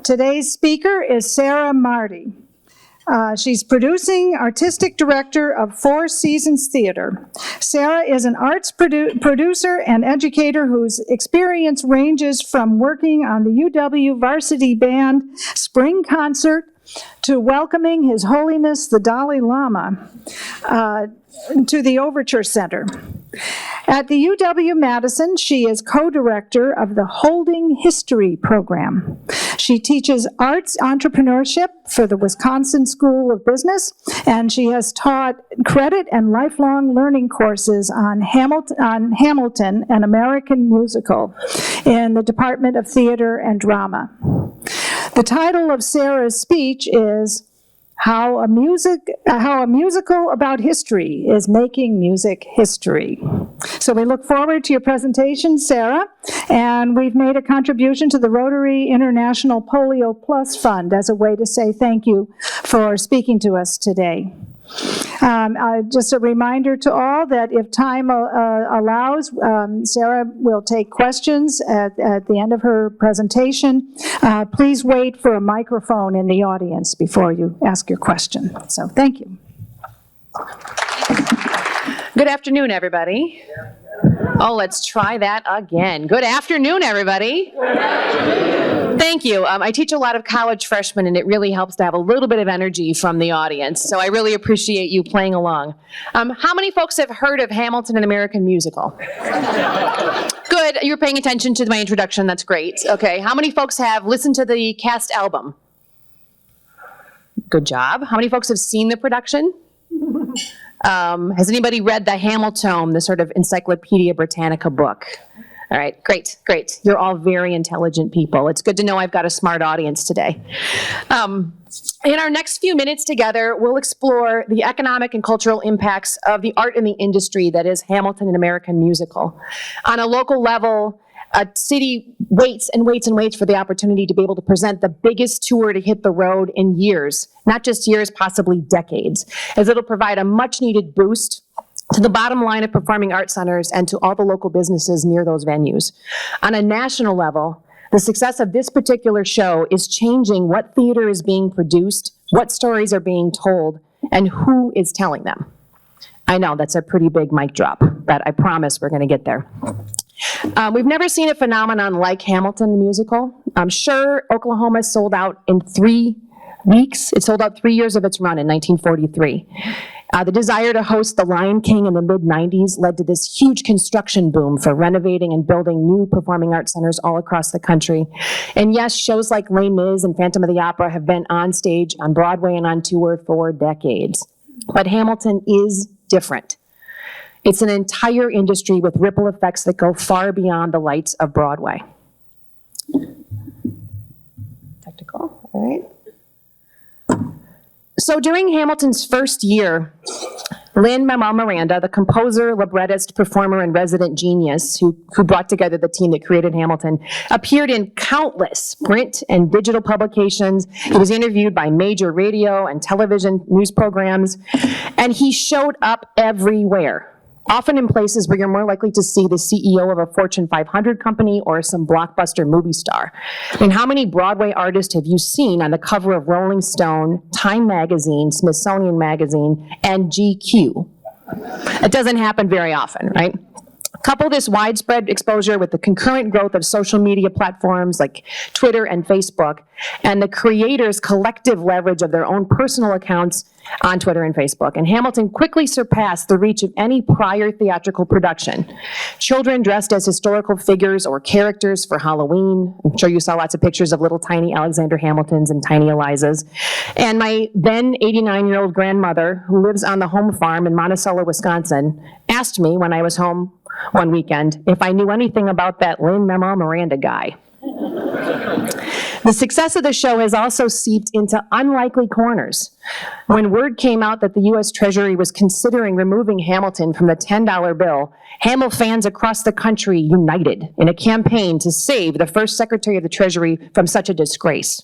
Today's speaker is Sarah Marty. She's producing artistic director of Four Seasons Theater. Sarah is an arts producer and educator whose experience ranges from working on the UW Varsity Band Spring Concert to welcoming His Holiness the Dalai Lama to the Overture Center. At the UW Madison, she is co-director of the Holding History program. She teaches arts entrepreneurship for the Wisconsin School of Business, and she has taught credit and lifelong learning courses on Hamilton, an American musical, in the Department of Theater and Drama. The title of Sarah's speech is How a Musical About History is Making Music History. So we look forward to your presentation, Sarah, and we've made a contribution to the Rotary International Polio Plus Fund as a way to say thank you for speaking to us today. Just a reminder to all that if time allows, Sarah will take questions at the end of her presentation. Please wait for a microphone in the audience before you ask your question. So thank you. Good afternoon, everybody. Oh, let's try that again. Good afternoon, everybody. Thank you. I teach a lot of college freshmen, and it really helps to have a little bit of energy from the audience, so I really appreciate you playing along. How many folks have heard of Hamilton, an American musical? Good. You're paying attention to my introduction. That's great. Okay. How many folks have listened to the cast album? Good job. How many folks have seen the production? Has anybody read the Hamiltome, the sort of Encyclopedia Britannica book? All right, great, great. You're all very intelligent people. It's good to know I've got a smart audience today. In our next few minutes together, we'll explore the economic and cultural impacts of the art in the industry that is Hamilton, an American musical. On a local level, a city waits and waits and waits for the opportunity to be able to present the biggest tour to hit the road in years, not just years, possibly decades, as it'll provide a much needed boost to the bottom line of performing arts centers and to all the local businesses near those venues. On a national level, the success of this particular show is changing what theater is being produced, what stories are being told, and who is telling them. I know that's a pretty big mic drop, but I promise we're going to get there. We've never seen a phenomenon like Hamilton the musical. I'm sure Oklahoma sold out in 3 weeks. It sold out 3 years of its run in 1943. The desire to host The Lion King in the mid-90s led to this huge construction boom for renovating and building new performing arts centers all across the country. And yes, shows like Les Mis and Phantom of the Opera have been on stage, on Broadway, and on tour for decades. But Hamilton is different. It's an entire industry with ripple effects that go far beyond the lights of Broadway. Technical, all right. So during Hamilton's first year, Lin-Manuel Miranda, the composer, librettist, performer, and resident genius who brought together the team that created Hamilton, appeared in countless print and digital publications. He was interviewed by major radio and television news programs, and he showed up everywhere. Often in places where you're more likely to see the CEO of a Fortune 500 company or some blockbuster movie star. I mean, how many Broadway artists have you seen on the cover of Rolling Stone, Time Magazine, Smithsonian Magazine, and GQ? It doesn't happen very often, right? Couple this widespread exposure with the concurrent growth of social media platforms like Twitter and Facebook, and the creators' collective leverage of their own personal accounts on Twitter and Facebook. And Hamilton quickly surpassed the reach of any prior theatrical production. Children dressed as historical figures or characters for Halloween. I'm sure you saw lots of pictures of little tiny Alexander Hamiltons and tiny Elizas. And my then 89-year-old grandmother, who lives on the home farm in Monticello, Wisconsin, asked me when I was home one weekend if I knew anything about that Lin-Manuel Miranda guy. The success of the show has also seeped into unlikely corners. When word came out that the U.S. Treasury was considering removing Hamilton from the $10 bill, Hamil fans across the country united in a campaign to save the first Secretary of the Treasury from such a disgrace.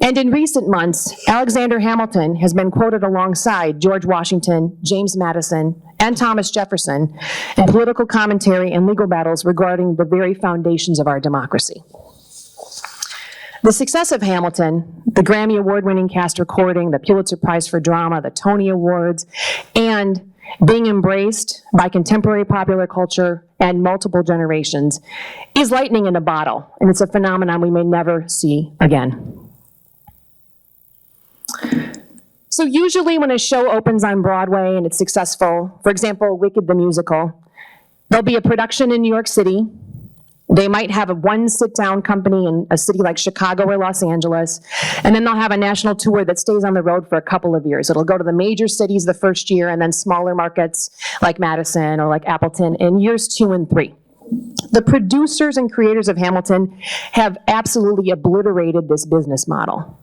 And in recent months, Alexander Hamilton has been quoted alongside George Washington, James Madison, and Thomas Jefferson in political commentary and legal battles regarding the very foundations of our democracy. The success of Hamilton, the Grammy Award-winning cast recording, the Pulitzer Prize for Drama, the Tony Awards, and being embraced by contemporary popular culture and multiple generations, is lightning in a bottle, and it's a phenomenon we may never see again. So usually when a show opens on Broadway and it's successful, for example, Wicked the Musical, there'll be a production in New York City. They might have one sit-down company in a city like Chicago or Los Angeles, and then they'll have a national tour that stays on the road for a couple of years. It'll go to the major cities the first year, and then smaller markets like Madison or like Appleton in years 2 and 3. The producers and creators of Hamilton have absolutely obliterated this business model.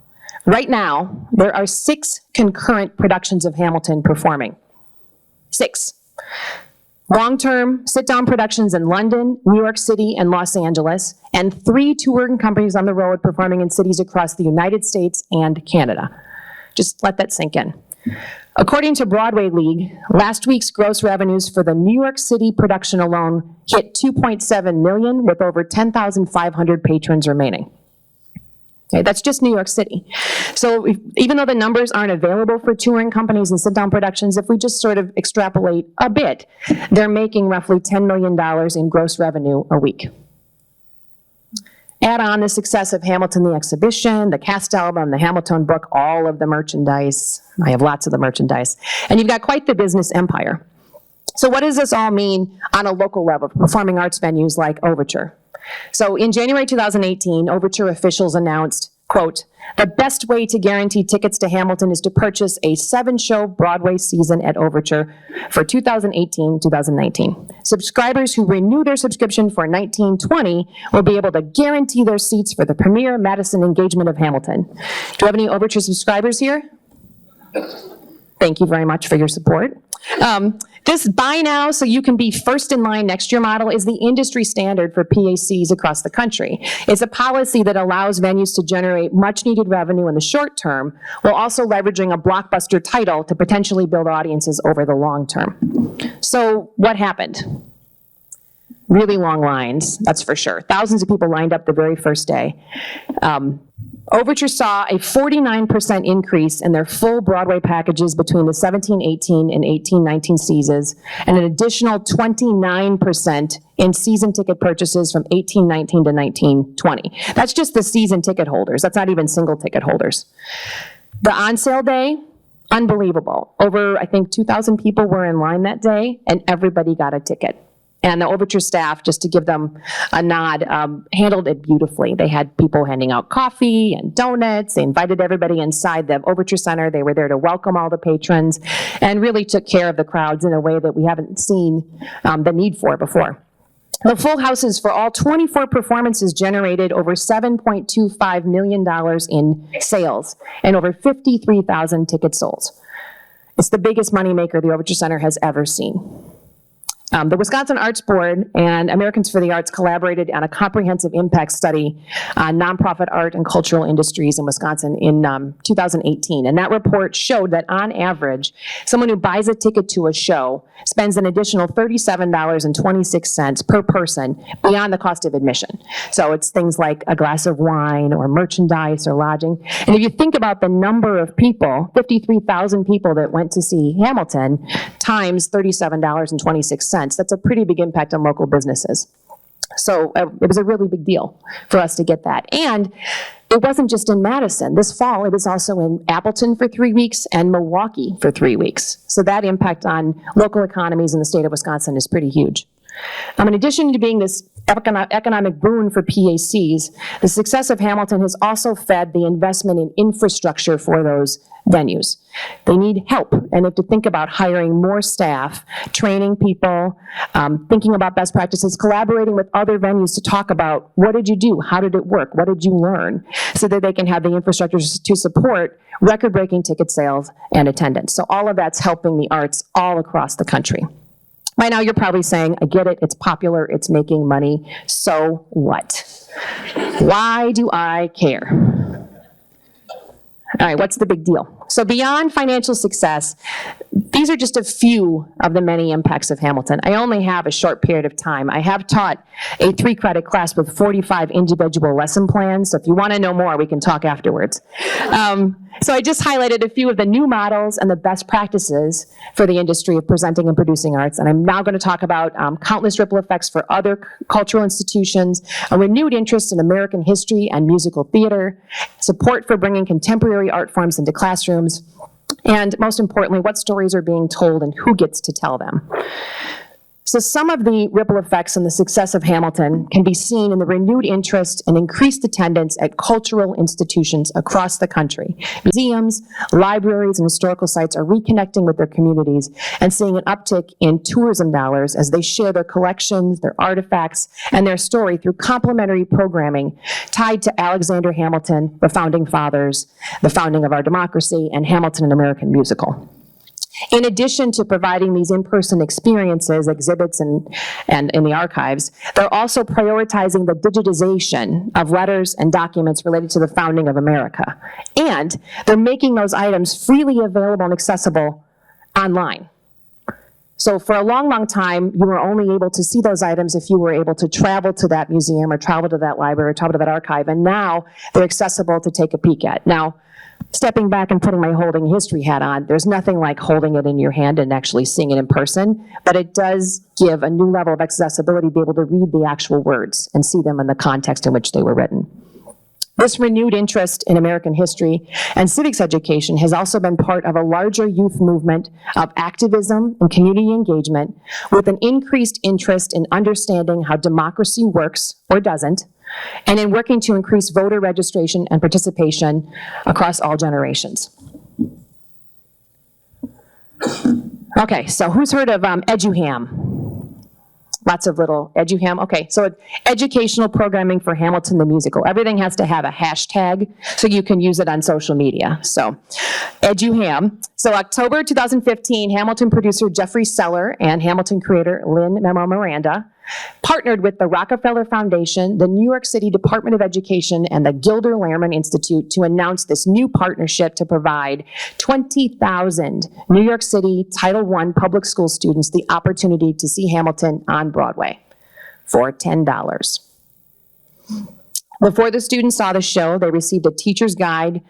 Right now, there are 6 concurrent productions of Hamilton performing. 6. Long-term sit-down productions in London, New York City, and Los Angeles, and 3 touring companies on the road performing in cities across the United States and Canada. Just let that sink in. According to Broadway League, last week's gross revenues for the New York City production alone hit $2.7 million, with over 10,500 patrons remaining. Okay, that's just New York City. So even though the numbers aren't available for touring companies and sit-down productions, if we just sort of extrapolate a bit, they're making roughly $10 million in gross revenue a week. Add on the success of Hamilton the Exhibition, the cast album, the Hamilton book, all of the merchandise. I have lots of the merchandise. And you've got quite the business empire. So what does this all mean on a local level, performing arts venues like Overture? So in January 2018, Overture officials announced, quote, "The best way to guarantee tickets to Hamilton is to purchase a 7-show Broadway season at Overture for 2018-2019. Subscribers who renew their subscription for 1920 will be able to guarantee their seats for the premiere Madison engagement of Hamilton." Do you have any Overture subscribers here? Thank you very much for your support. This buy now so you can be first in line next year model is the industry standard for PACs across the country. It's a policy that allows venues to generate much needed revenue in the short term while also leveraging a blockbuster title to potentially build audiences over the long term. So what happened? Really long lines, that's for sure. Thousands of people lined up the very first day. Overture saw a 49% increase in their full Broadway packages between the 17-18 and 18-19 seasons, and an additional 29% in season ticket purchases from 18-19 to 19-20. That's just the season ticket holders. That's not even single ticket holders. The on-sale day, unbelievable. Over, I think, 2,000 people were in line that day, and everybody got a ticket. And the Overture staff, just to give them a nod, handled it beautifully. They had people handing out coffee and donuts. They invited everybody inside the Overture Center. They were there to welcome all the patrons and really took care of the crowds in a way that we haven't seen the need for before. The full houses for all 24 performances generated over $7.25 million in sales and over 53,000 tickets sold. It's the biggest moneymaker the Overture Center has ever seen. The Wisconsin Arts Board and Americans for the Arts collaborated on a comprehensive impact study on nonprofit art and cultural industries in Wisconsin in 2018. And that report showed that on average, someone who buys a ticket to a show spends an additional $37.26 per person beyond the cost of admission. So it's things like a glass of wine or merchandise or lodging. And if you think about the number of people, 53,000 people that went to see Hamilton times $37.26, that's a pretty big impact on local businesses. So it was a really big deal for us to get that. And it wasn't just in Madison. This fall, it was also in Appleton for 3 weeks and Milwaukee for 3 weeks. So that impact on local economies in the state of Wisconsin is pretty huge. In addition to being this economic boon for PACs, the success of Hamilton has also fed the investment in infrastructure for those venues. They need help, and they have to think about hiring more staff, training people, thinking about best practices, collaborating with other venues to talk about what did you do, how did it work, what did you learn, so that they can have the infrastructure to support record-breaking ticket sales and attendance. So all of that's helping the arts all across the country. By now, you're probably saying, I get it, it's popular, it's making money, so what? Why do I care? All right, what's the big deal? So beyond financial success, these are just a few of the many impacts of Hamilton. I only have a short period of time. I have taught a 3-credit class with 45 individual lesson plans, so if you want to know more, we can talk afterwards. So I just highlighted a few of the new models and the best practices for the industry of presenting and producing arts, and I'm now going to talk about countless ripple effects for other cultural institutions, a renewed interest in American history and musical theater, support for bringing contemporary art forms into classrooms, and most importantly, what stories are being told and who gets to tell them. So some of the ripple effects and the success of Hamilton can be seen in the renewed interest and increased attendance at cultural institutions across the country. Museums, libraries, and historical sites are reconnecting with their communities and seeing an uptick in tourism dollars as they share their collections, their artifacts, and their story through complementary programming tied to Alexander Hamilton, the Founding Fathers, the founding of our democracy, and Hamilton, an American musical. In addition to providing these in-person experiences, exhibits, and in the archives, they're also prioritizing the digitization of letters and documents related to the founding of America. And they're making those items freely available and accessible online. So for a long, long time, you were only able to see those items if you were able to travel to that museum or travel to that library or travel to that archive, and now they're accessible to take a peek at. Now, stepping back and putting my holding history hat on, there's nothing like holding it in your hand and actually seeing it in person, but it does give a new level of accessibility to be able to read the actual words and see them in the context in which they were written. This renewed interest in American history and civics education has also been part of a larger youth movement of activism and community engagement with an increased interest in understanding how democracy works or doesn't, and in working to increase voter registration and participation across all generations. Okay, so who's heard of EduHam? Lots of little EduHam. Okay, so educational programming for Hamilton the Musical. Everything has to have a hashtag so you can use it on social media. So EduHam. So October 2015, Hamilton producer Jeffrey Seller and Hamilton creator Lin-Manuel Miranda partnered with the Rockefeller Foundation, the New York City Department of Education, and the Gilder Lehrman Institute to announce this new partnership to provide 20,000 New York City Title I public school students the opportunity to see Hamilton on Broadway for $10. Before the students saw the show, they received a teacher's guide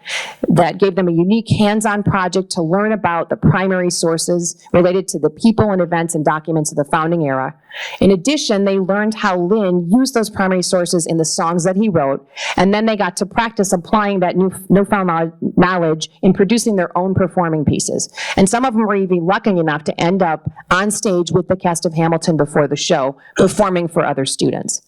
that gave them a unique hands-on project to learn about the primary sources related to the people and events and documents of the founding era. In addition, they learned how Lin used those primary sources in the songs that he wrote, and then they got to practice applying that newfound knowledge in producing their own performing pieces. And some of them were even lucky enough to end up on stage with the cast of Hamilton before the show, performing for other students.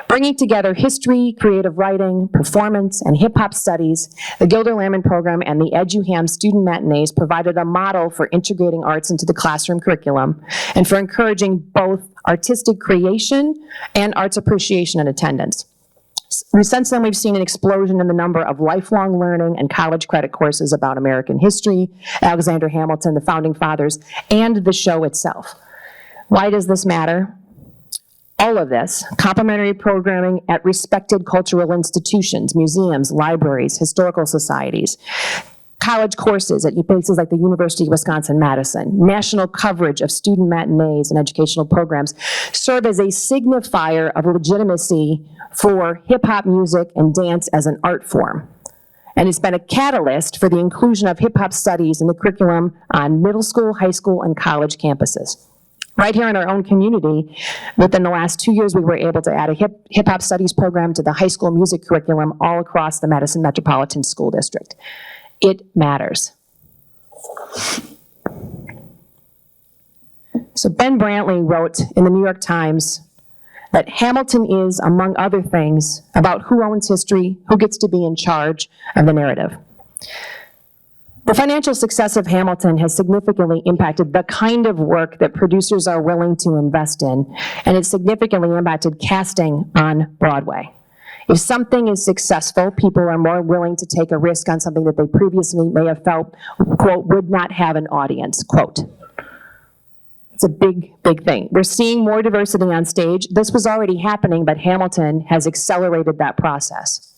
Bringing together history, creative writing, performance, and hip-hop studies, the Gilder Lehrman program and the EduHam student matinees provided a model for integrating arts into the classroom curriculum and for encouraging both artistic creation and arts appreciation and attendance. Since then, we've seen an explosion in the number of lifelong learning and college credit courses about American history, Alexander Hamilton, the Founding Fathers, and the show itself. Why does this matter? All of this, complementary programming at respected cultural institutions, museums, libraries, historical societies, college courses at places like the University of Wisconsin-Madison, national coverage of student matinees and educational programs serve as a signifier of legitimacy for hip-hop music and dance as an art form. And it's been a catalyst for the inclusion of hip-hop studies in the curriculum on middle school, high school, and college campuses. Right here in our own community, within the last 2 years, we were able to add a hip-hop studies program to the high school music curriculum all across the Madison Metropolitan School District. It matters. So Ben Brantley wrote in the New York Times that Hamilton is, among other things, about who owns history, who gets to be in charge of the narrative. The financial success of Hamilton has significantly impacted the kind of work that producers are willing to invest in, and it's significantly impacted casting on Broadway. If something is successful, people are more willing to take a risk on something that they previously may have felt, quote, would not have an audience, quote. It's a big, big thing. We're seeing more diversity on stage. This was already happening, but Hamilton has accelerated that process.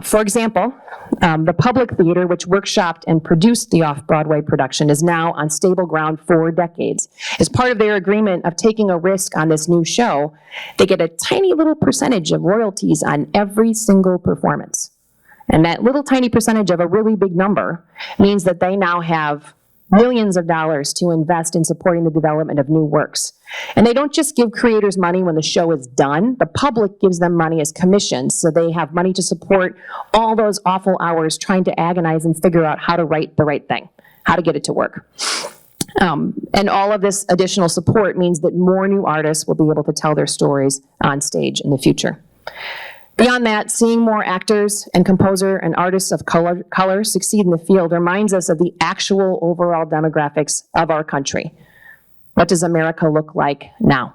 For example, the Public Theater, which workshopped and produced the off-Broadway production, is now on stable ground for decades. As part of their agreement of taking a risk on this new show, they get a tiny little percentage of royalties on every single performance. And that little tiny percentage of a really big number means that they now have millions of dollars to invest in supporting the development of new works. And they don't just give creators money when the show is done. The public gives them money as commissions, so they have money to support all those awful hours trying to agonize and figure out how to write the right thing, how to get it to work. And all of this additional support means that more new artists will be able to tell their stories on stage in the future. Beyond that, seeing more actors and composer and artists of color succeed in the field reminds us of the actual overall demographics of our country. What does America look like now?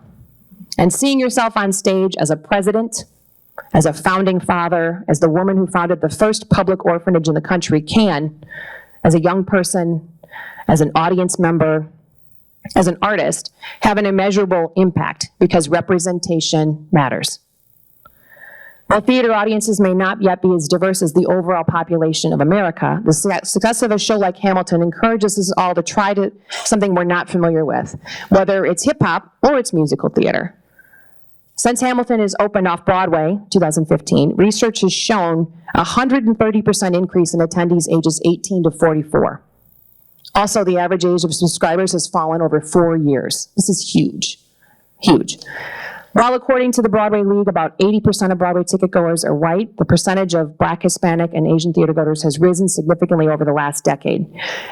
And seeing yourself on stage as a president, as a founding father, as the woman who founded the first public orphanage in the country can, as a young person, as an audience member, as an artist, have an immeasurable impact because representation matters. While theater audiences may not yet be as diverse as the overall population of America, the success of a show like Hamilton encourages us all to try something we're not familiar with, whether it's hip hop or it's musical theater. Since Hamilton is opened off Broadway, 2015, research has shown a 130% increase in attendees ages 18 to 44. Also, the average age of subscribers has fallen over 4 years. This is huge, huge. While according to the Broadway League, about 80% of Broadway ticket goers are white, the percentage of Black, Hispanic, and Asian theater goers has risen significantly over the last decade.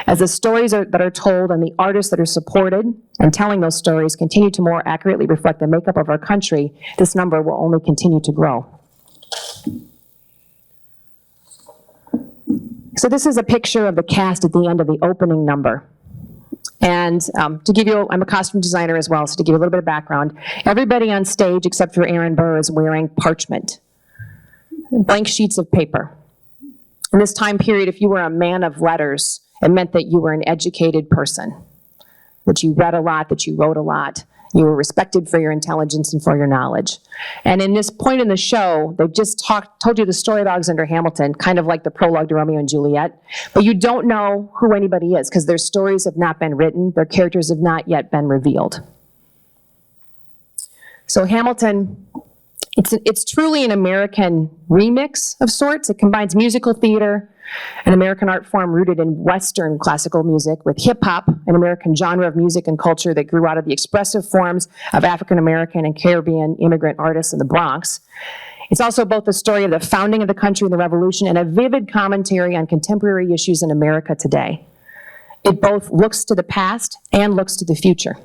As the stories that are told and the artists that are supported and telling those stories continue to more accurately reflect the makeup of our country, this number will only continue to grow. So this is a picture of the cast at the end of the opening number. And to give you, I'm a costume designer as well, so to give you a little bit of background, everybody on stage except for Aaron Burr is wearing parchment, blank sheets of paper. In this time period, if you were a man of letters, it meant that you were an educated person, that you read a lot, that you wrote a lot. You were respected for your intelligence and for your knowledge. And in this point in the show, they've just told you the story of Alexander Hamilton, kind of like the prologue to Romeo and Juliet, but you don't know who anybody is because their stories have not been written, their characters have not yet been revealed. So Hamilton, it's truly an American remix of sorts. It combines musical theater, an American art form rooted in Western classical music, with hip hop, an American genre of music and culture that grew out of the expressive forms of African American and Caribbean immigrant artists in the Bronx. It's also both the story of the founding of the country and the revolution and a vivid commentary on contemporary issues in America today. It both looks to the past and looks to the future.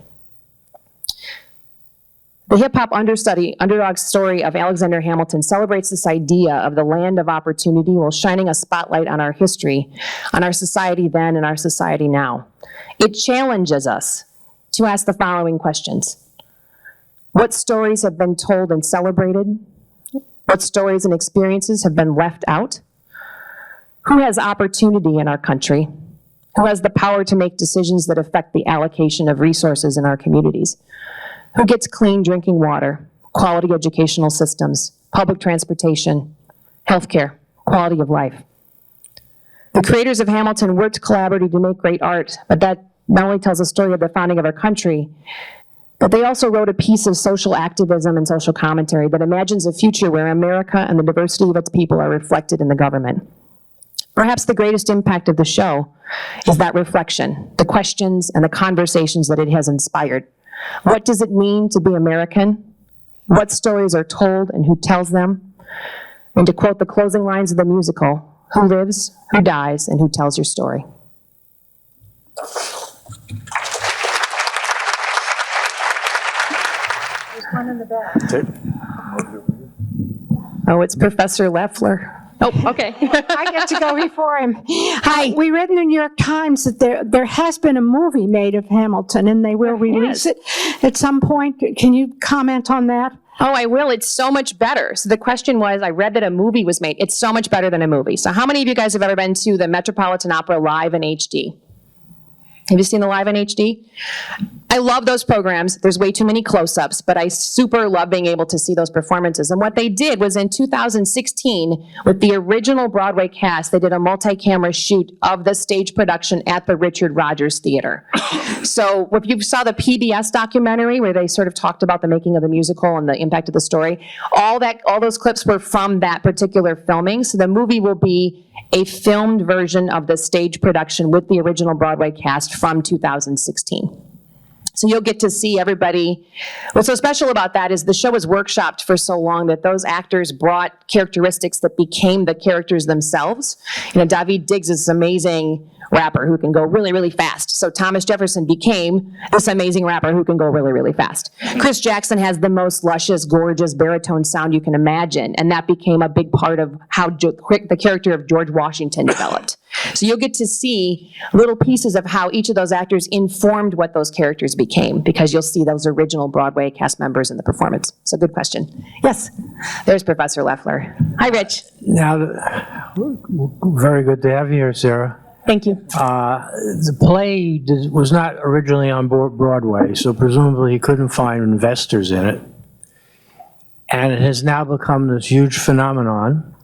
The hip-hop underdog story of Alexander Hamilton celebrates this idea of the land of opportunity while shining a spotlight on our history, on our society then and our society now. It challenges us to ask the following questions. What stories have been told and celebrated? What stories and experiences have been left out? Who has opportunity in our country? Who has the power to make decisions that affect the allocation of resources in our communities? Who gets clean drinking water, quality educational systems, public transportation, healthcare, quality of life? The creators of Hamilton worked collaboratively to make great art, but that not only tells the story of the founding of our country, but they also wrote a piece of social activism and social commentary that imagines a future where America and the diversity of its people are reflected in the government. Perhaps the greatest impact of the show is that reflection, the questions and the conversations that it has inspired. What does it mean to be American? What stories are told and who tells them? And to quote the closing lines of the musical, who lives, who dies, and who tells your story? There's one in the back. Oh, it's Professor Leffler. Oh, okay. I get to go before him. Hi. We read in the New York Times that there has been a movie made of Hamilton, and they will release it at some point. Can you comment on that? Oh, I will. It's so much better. So the question was, I read that a movie was made. It's so much better than a movie. So how many of you guys have ever been to the Metropolitan Opera live in HD? Have you seen the live in HD? I love those programs. There's way too many close-ups, but I super love being able to see those performances. And what they did was in 2016, with the original Broadway cast, they did a multi-camera shoot of the stage production at the Richard Rodgers Theater. So if you saw the PBS documentary where they sort of talked about the making of the musical and the impact of the story, all those clips were from that particular filming. So the movie will be a filmed version of the stage production with the original Broadway cast from 2016. So you'll get to see everybody. What's so special about that is the show was workshopped for so long that those actors brought characteristics that became the characters themselves. Daveed Diggs is this amazing rapper who can go really, really fast. So Thomas Jefferson became this amazing rapper who can go really, really fast. Chris Jackson has the most luscious, gorgeous baritone sound you can imagine, and that became a big part of how the character of George Washington developed. So you'll get to see little pieces of how each of those actors informed what those characters became, because you'll see those original Broadway cast members in the performance. So good question. Yes, there's Professor Leffler. Hi, Rich. Now, very good to have you here, Sarah. Thank you. The play was not originally on Broadway, so presumably he couldn't find investors in it. And it has now become this huge phenomenon.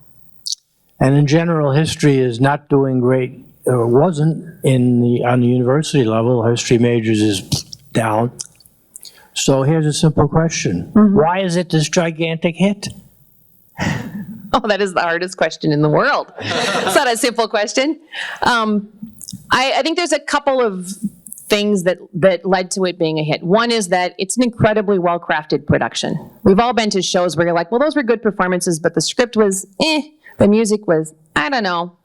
And in general, history is not doing great, or wasn't on the university level. History majors is down. So here's a simple question. Why is it this gigantic hit? Oh, that is the hardest question in the world. It's not a simple question. I think there's a couple of things that led to it being a hit. One is that it's an incredibly well-crafted production. We've all been to shows where you're like, well, those were good performances, but the script was the music was, I don't know.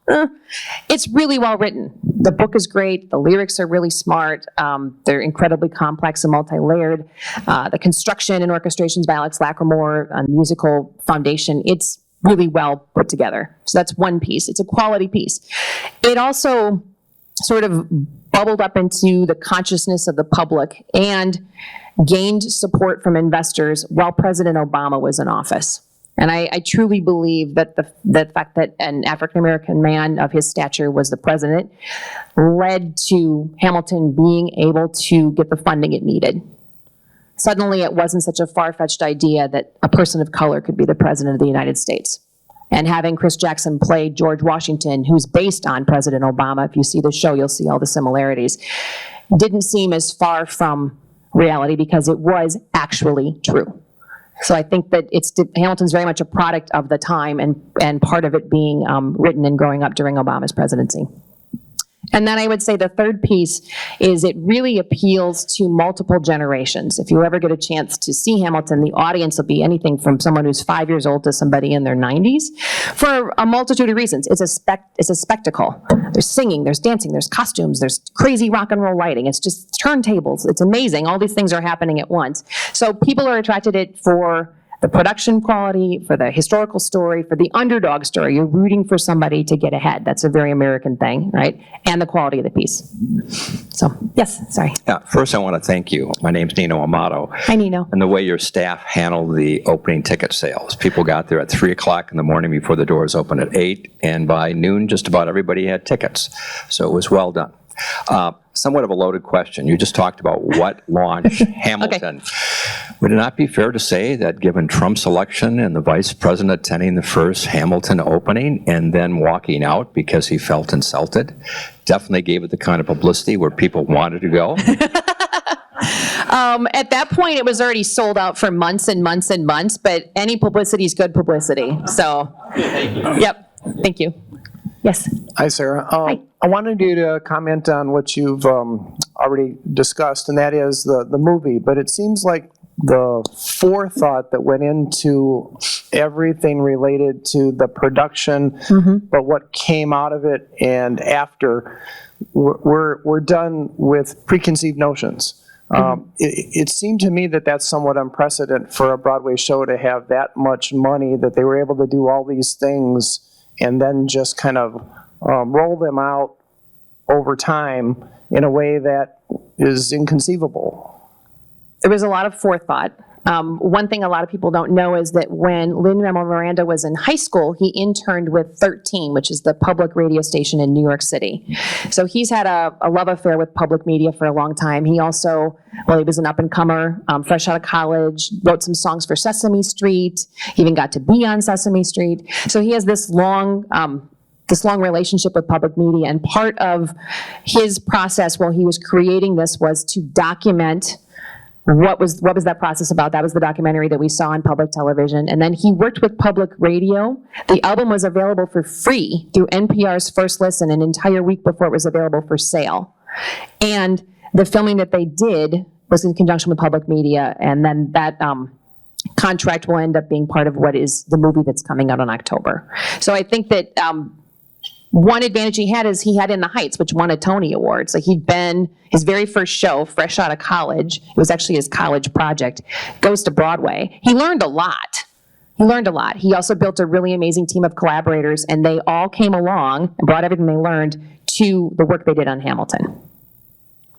It's really well written. The book is great. The lyrics are really smart. They're incredibly complex and multi-layered. The construction and orchestrations by Alex Lacamoire on musical foundation, it's really well put together. So that's one piece. It's a quality piece. It also sort of bubbled up into the consciousness of the public and gained support from investors while President Obama was in office. And I truly believe that the fact that an African-American man of his stature was the president led to Hamilton being able to get the funding it needed. Suddenly, it wasn't such a far-fetched idea that a person of color could be the president of the United States. And having Chris Jackson play George Washington, who's based on President Obama, if you see the show, you'll see all the similarities, didn't seem as far from reality because it was actually true. So I think that Hamilton's very much a product of the time and part of it being written and growing up during Obama's presidency. And then I would say the third piece is it really appeals to multiple generations. If you ever get a chance to see Hamilton, the audience will be anything from someone who's 5 years old to somebody in their 90s for a multitude of reasons. It's a spectacle. There's singing, there's dancing, there's costumes, there's crazy rock and roll lighting. It's just turntables. It's amazing. All these things are happening at once. So people are attracted to it for the production quality, for the historical story, for the underdog story. You're rooting for somebody to get ahead. That's a very American thing, right? And the quality of the piece. So, yes, sorry. Yeah, first I want to thank you. My name's Nino Amato. Hi, Nino. And the way your staff handled the opening ticket sales. People got there at 3 o'clock in the morning before the doors opened at 8, and by noon, just about everybody had tickets. So it was well done. Somewhat of a loaded question. You just talked about what launched Hamilton. Okay. Would it not be fair to say that given Trump's election and the vice president attending the first Hamilton opening and then walking out because he felt insulted, definitely gave it the kind of publicity where people wanted to go? At that point, it was already sold out for months and months and months, but any publicity is good publicity. So, yep, thank you. Yes. Hi, Sarah. Hi. I wanted you to comment on what you've already discussed, and that is the movie. But it seems like the forethought that went into everything related to the production, but what came out of it and after, we're done with preconceived notions. It seemed to me that that's somewhat unprecedented for a Broadway show to have that much money, that they were able to do all these things and then just kind of roll them out over time in a way that is inconceivable. There was a lot of forethought. One thing a lot of people don't know is that when Lin-Manuel Miranda was in high school, he interned with 13, which is the public radio station in New York City. So he's had a love affair with public media for a long time. He also, well, he was an up-and-comer, fresh out of college, wrote some songs for Sesame Street, even got to be on Sesame Street. So he has this long relationship with public media, and part of his process while he was creating this was to document what was that process about. That was the documentary that we saw on public television. And then he worked with public radio. The album was available for free through NPR's First Listen an entire week before it was available for sale. And the filming that they did was in conjunction with public media, and then that contract will end up being part of what is the movie that's coming out in October. So I think that one advantage he had is he had In the Heights, which won a Tony Award. So he'd been, his very first show, fresh out of college, it was actually his college project, goes to Broadway. He learned a lot. He also built a really amazing team of collaborators, and they all came along and brought everything they learned to the work they did on Hamilton.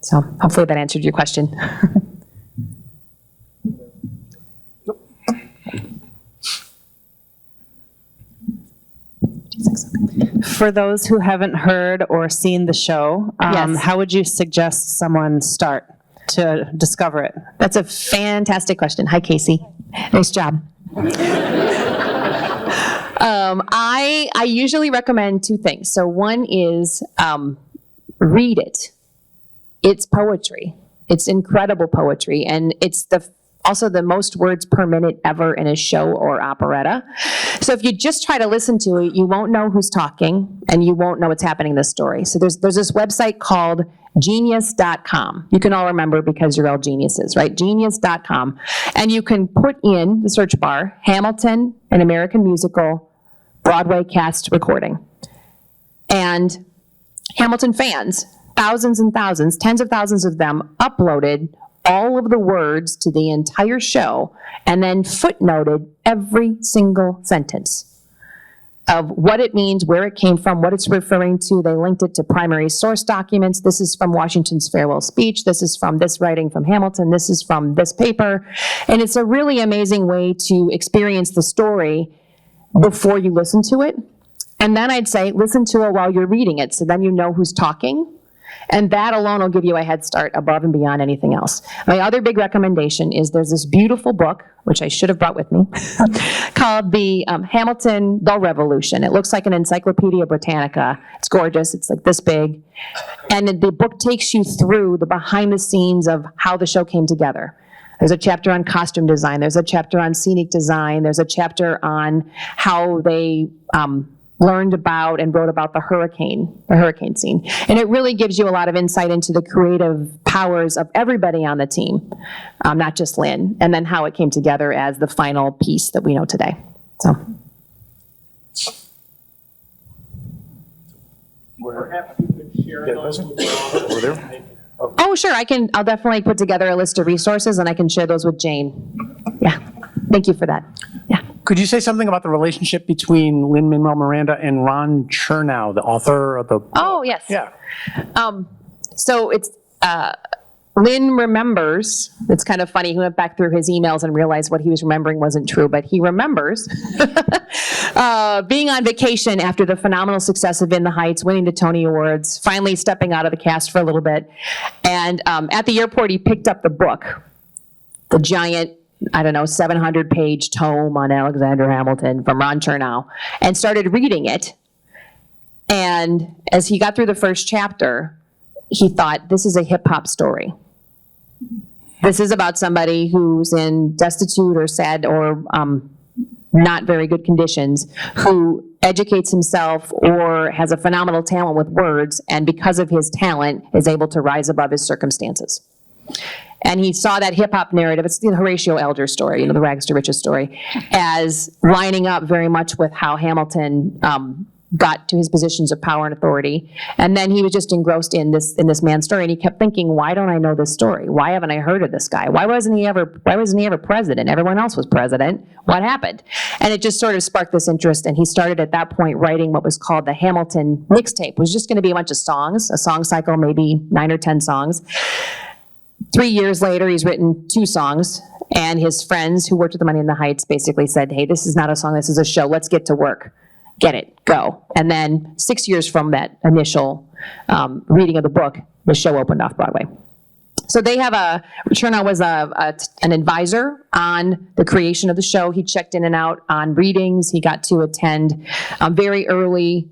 So hopefully that answered your question. For those who haven't heard or seen the show, Yes. how would you suggest someone start to discover it? That's a fantastic question. Hi, Casey. Nice job. I usually recommend two things. So one is read it. It's poetry. It's incredible poetry, and it's also the most words per minute ever in a show or operetta. So if you just try to listen to it, you won't know who's talking, and you won't know what's happening in the story. So there's this website called genius.com. You can all remember because you're all geniuses, right? Genius.com. And you can put in the search bar, Hamilton, an American musical, Broadway cast recording. And Hamilton fans, thousands and thousands, tens of thousands of them, uploaded all of the words to the entire show and then footnoted every single sentence of what it means, where it came from, what it's referring to. They linked it to primary source documents. This is from Washington's farewell speech. This is from this writing from Hamilton. This is from this paper. And it's a really amazing way to experience the story before you listen to it. And then I'd say listen to it while you're reading it, so then you know who's talking. And that alone will give you a head start above and beyond anything else. My other big recommendation is there's this beautiful book, which I should have brought with me, called the Hamilton, The Revolution. It looks like an Encyclopedia Britannica. It's gorgeous. It's like this big. And the book takes you through the behind the scenes of how the show came together. There's a chapter on costume design. There's a chapter on scenic design. There's a chapter on how they learned about and wrote about the hurricane scene. And it really gives you a lot of insight into the creative powers of everybody on the team, not just Lynn, and then how it came together as the final piece that we know today. So. Perhaps you could share those with the audience. Oh, sure, I'll definitely put together a list of resources and I can share those with Jane. Yeah, thank you for that. Yeah. Could you say something about the relationship between Lin-Manuel Miranda and Ron Chernow, the author of the book? Oh, yes. Yeah. So it's, Lynn remembers, it's kind of funny, he went back through his emails and realized what he was remembering wasn't true, but he remembers being on vacation after the phenomenal success of In the Heights, winning the Tony Awards, finally stepping out of the cast for a little bit. And at the airport, he picked up the book, the giant, 700-page tome on Alexander Hamilton from Ron Chernow, and started reading it. And as he got through the first chapter, he thought, this is a hip-hop story. This is about somebody who's in destitute or sad or not very good conditions, who educates himself or has a phenomenal talent with words, and because of his talent is able to rise above his circumstances. And he saw that hip-hop narrative, it's the Horatio Alger story, the rags to riches story, as lining up very much with how Hamilton got to his positions of power and authority. And then he was just engrossed in this man's story, and he kept thinking, why don't I know this story? Why haven't I heard of this guy? Why wasn't he ever president? Everyone else was president. What happened? And it just sort of sparked this interest, and he started at that point writing what was called the Hamilton mixtape. It was just going to be a bunch of songs, a song cycle, maybe 9 or 10 songs. 3 years later, he's written 2 songs, And his friends who worked with the Money in the Heights basically said, hey, this is not a song, this is a show, let's get to work. Get it, go. And then 6 years from that initial reading of the book, the show opened off Broadway. So they have Chernow was an advisor on the creation of the show. He checked in and out on readings. He got to attend very early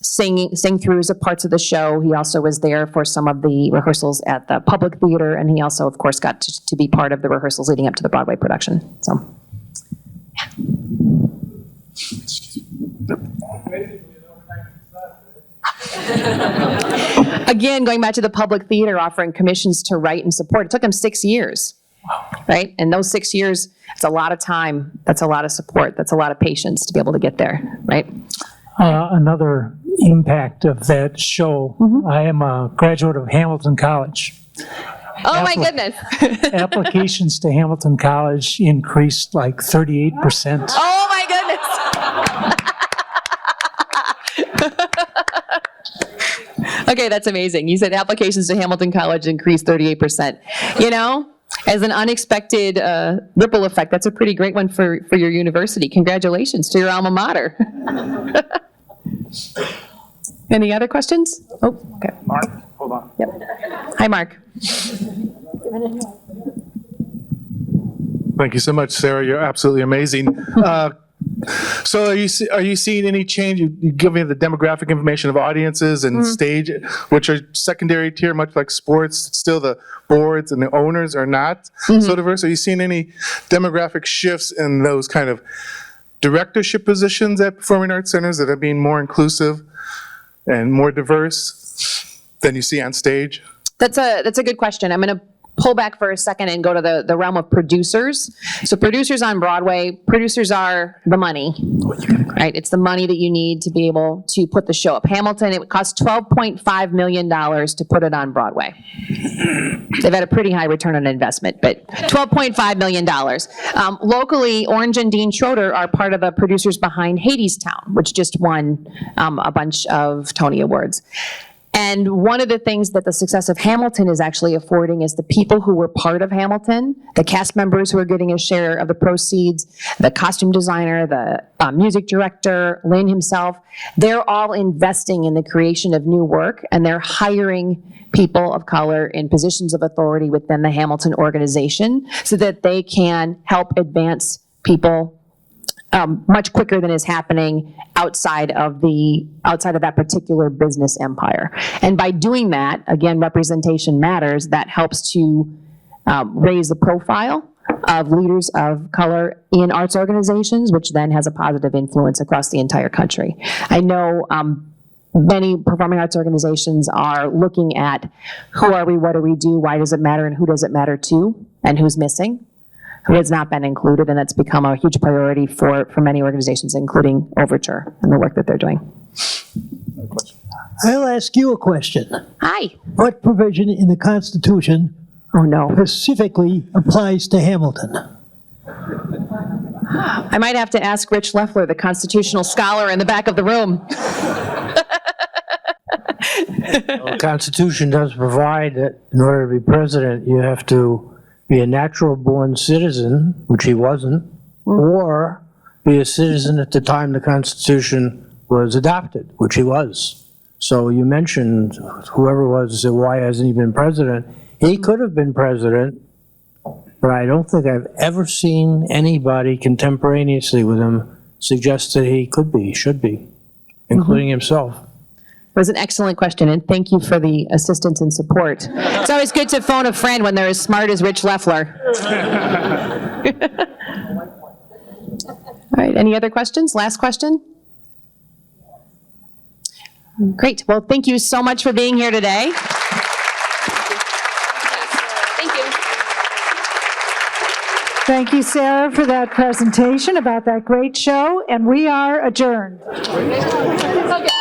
sing-throughs of parts of the show. He also was there for some of the rehearsals at the Public Theater, and he also, of course, got to be part of the rehearsals leading up to the Broadway production. So, yeah. Again, going back to the Public Theater, offering commissions to write and support. It took him 6 years, right? And those 6 years, it's a lot of time. That's a lot of support. That's a lot of patience to be able to get there, right? Another impact of that show, I am a graduate of Hamilton College. Oh, my goodness. Applications to Hamilton College increased like 38%. Oh, my goodness. Okay, that's amazing. You said applications to Hamilton College increased 38%. You know, as an unexpected ripple effect, that's a pretty great one for your university. Congratulations to your alma mater. Any other questions? Oh, okay. Mark, hold on. Yep. Hi, Mark. Thank you so much, Sarah. You're absolutely amazing. So are you seeing any change? You give me the demographic information of audiences and stage, which are secondary tier, much like sports. Still the boards and the owners are not so diverse. Are you seeing any demographic shifts in those kind of directorship positions at performing arts centers that are being more inclusive and more diverse than you see on stage? That's a good question. I'm going to pull back for a second and go to the realm of producers. So producers on Broadway, producers are the money, right? It's the money that you need to be able to put the show up. Hamilton, it cost $12.5 million to put it on Broadway. They've had a pretty high return on investment, but $12.5 million. Locally, Orange and Dean Schroeder are part of the producers behind Hadestown, which just won a bunch of Tony Awards. And one of the things that the success of Hamilton is actually affording is the people who were part of Hamilton, the cast members who are getting a share of the proceeds, the costume designer, the music director, Lynn himself, they're all investing in the creation of new work, and they're hiring people of color in positions of authority within the Hamilton organization so that they can help advance people much quicker than is happening outside of that particular business empire. And by doing that, again, representation matters. That helps to raise the profile of leaders of color in arts organizations, which then has a positive influence across the entire country. I know many performing arts organizations are looking at who are we, what do we do, why does it matter, and who does it matter to, and who's missing, who has not been included, and that's become a huge priority for many organizations, including Overture and the work that they're doing. I'll ask you a question. Hi. What provision in the Constitution specifically applies to Hamilton? I might have to ask Rich Leffler, the constitutional scholar in the back of the room. The Constitution does provide that in order to be president, you have to be a natural-born citizen, which he wasn't, or be a citizen at the time the Constitution was adopted, which he was. So you mentioned whoever was, why hasn't he been president? He could have been president, but I don't think I've ever seen anybody contemporaneously with him suggest that he could be, should be, including himself. It was an excellent question, and thank you for the assistance and support. It's always good to phone a friend when they're as smart as Rich Leffler. All right, any other questions? Last question? Great. Well, thank you so much for being here today. Thank you. Thank you, Sarah, for that presentation about that great show, and we are adjourned. Okay.